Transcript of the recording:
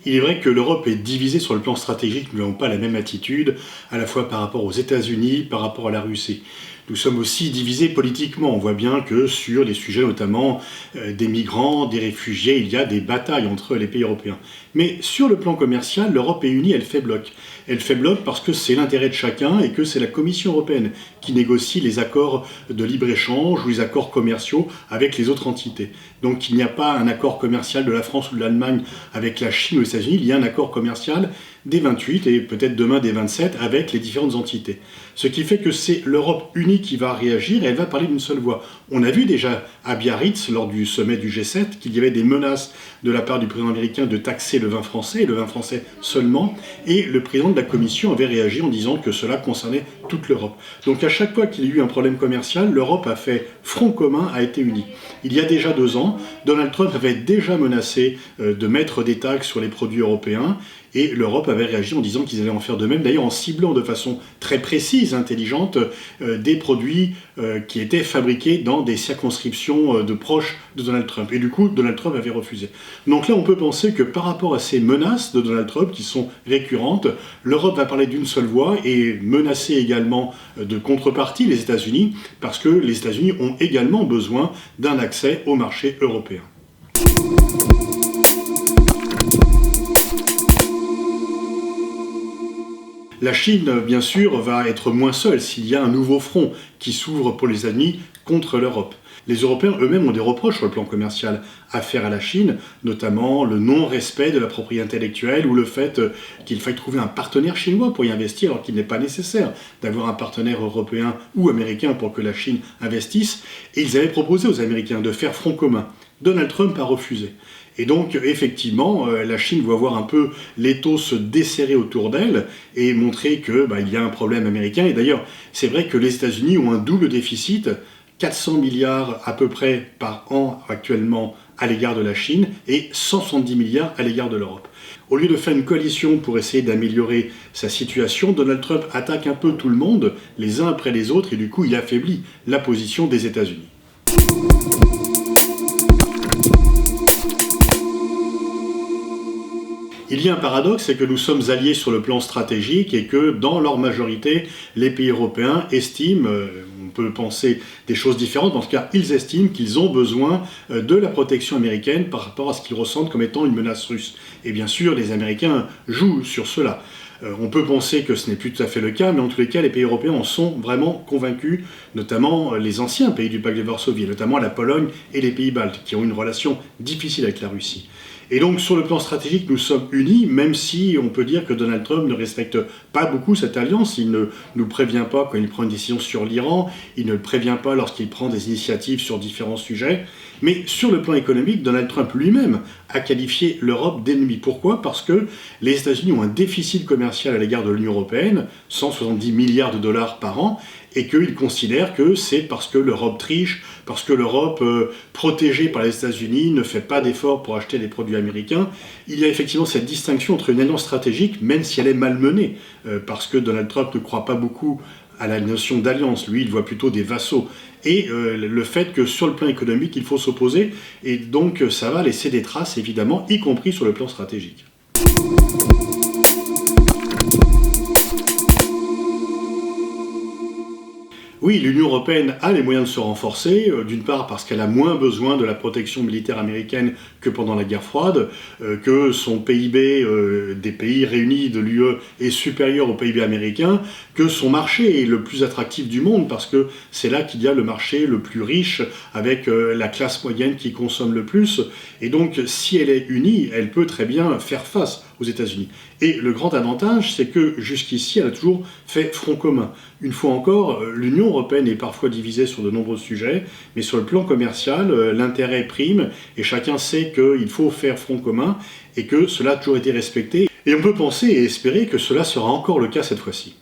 Il est vrai que l'Europe est divisée sur le plan stratégique, nous n'avons pas la même attitude, à la fois par rapport aux États-Unis, par rapport à la Russie. Nous sommes aussi divisés politiquement. On voit bien que sur les sujets notamment des migrants, des réfugiés, il y a des batailles entre les pays européens. Mais sur le plan commercial, l'Europe est unie, elle fait bloc. Elle fait bloc parce que c'est l'intérêt de chacun et que c'est la Commission européenne qui négocie les accords de libre-échange ou les accords commerciaux avec les autres entités. Donc il n'y a pas un accord commercial de la France ou de l'Allemagne avec la Chine ou les États-Unis, il y a un accord commercial des 28 et peut-être demain des 27 avec les différentes entités. Ce qui fait que c'est l'Europe unie qui va réagir et elle va parler d'une seule voix. On a vu déjà à Biarritz, lors du sommet du G7, qu'il y avait des menaces de la part du président américain de taxer le vin français, et le vin français seulement, et le président de la Commission avait réagi en disant que cela concernait toute l'Europe. Donc à chaque fois qu'il y a eu un problème commercial, l'Europe a fait front commun, a été unie. Il y a déjà 2 ans, Donald Trump avait déjà menacé de mettre des taxes sur les produits européens, et l'Europe avait réagi en disant qu'ils allaient en faire de même, d'ailleurs en ciblant de façon très précise, intelligente, des produits qui étaient fabriqués dans des circonscriptions de proches de Donald Trump. Et du coup, Donald Trump avait refusé. Donc là, on peut penser que par rapport à ces menaces de Donald Trump, qui sont récurrentes, l'Europe va parler d'une seule voix et menacer également de contrepartie les États-Unis, parce que les États-Unis ont également besoin d'un accès au marché européen. La Chine, bien sûr, va être moins seule s'il y a un nouveau front qui s'ouvre pour les États-Unis contre l'Europe. Les Européens eux-mêmes ont des reproches sur le plan commercial à faire à la Chine, notamment le non-respect de la propriété intellectuelle ou le fait qu'il faille trouver un partenaire chinois pour y investir alors qu'il n'est pas nécessaire d'avoir un partenaire européen ou américain pour que la Chine investisse. Et ils avaient proposé aux Américains de faire front commun. Donald Trump a refusé. Et donc, effectivement, la Chine va voir un peu l'étau se desserrer autour d'elle et montrer qu'il y a un problème américain. Et d'ailleurs, c'est vrai que les États-Unis ont un double déficit, 400 milliards à peu près par an actuellement à l'égard de la Chine et 170 milliards à l'égard de l'Europe. Au lieu de faire une coalition pour essayer d'améliorer sa situation, Donald Trump attaque un peu tout le monde, les uns après les autres, et du coup, il affaiblit la position des États-Unis. Il y a un paradoxe, c'est que nous sommes alliés sur le plan stratégique et que dans leur majorité, les pays européens estiment, on peut penser des choses différentes, mais en tout cas, ils estiment qu'ils ont besoin de la protection américaine par rapport à ce qu'ils ressentent comme étant une menace russe. Et bien sûr, les Américains jouent sur cela. On peut penser que ce n'est plus tout à fait le cas, mais en tous les cas, les pays européens en sont vraiment convaincus, notamment les anciens pays du pacte de Varsovie, notamment la Pologne et les pays baltes, qui ont une relation difficile avec la Russie. Et donc, sur le plan stratégique, nous sommes unis, même si on peut dire que Donald Trump ne respecte pas beaucoup cette alliance. Il ne nous prévient pas quand il prend une décision sur l'Iran, il ne le prévient pas lorsqu'il prend des initiatives sur différents sujets. Mais sur le plan économique, Donald Trump lui-même a qualifié l'Europe d'ennemi. Pourquoi ? Parce que les États-Unis ont un déficit commercial à l'égard de l'Union européenne, 170 milliards de dollars par an, et qu'il considère que c'est parce que l'Europe triche, parce que l'Europe, protégée par les États-Unis, ne fait pas d'efforts pour acheter des produits américains. Il y a effectivement cette distinction entre une alliance stratégique, même si elle est malmenée, parce que Donald Trump ne croit pas beaucoup à la notion d'alliance. Lui, il voit plutôt des vassaux. Et le fait que sur le plan économique, il faut s'opposer, et donc ça va laisser des traces, évidemment, y compris sur le plan stratégique. Oui, l'Union européenne a les moyens de se renforcer, d'une part parce qu'elle a moins besoin de la protection militaire américaine que pendant la guerre froide, que son PIB des pays réunis de l'UE est supérieur au PIB américain, que son marché est le plus attractif du monde parce que c'est là qu'il y a le marché le plus riche avec la classe moyenne qui consomme le plus. Et donc, si elle est unie, elle peut très bien faire face aux États-Unis. Et le grand avantage, c'est que jusqu'ici, elle a toujours fait front commun. Une fois encore, l'Union européenne est parfois divisée sur de nombreux sujets, mais sur le plan commercial, l'intérêt prime, et chacun sait qu'il faut faire front commun, et que cela a toujours été respecté. Et on peut penser et espérer que cela sera encore le cas cette fois-ci.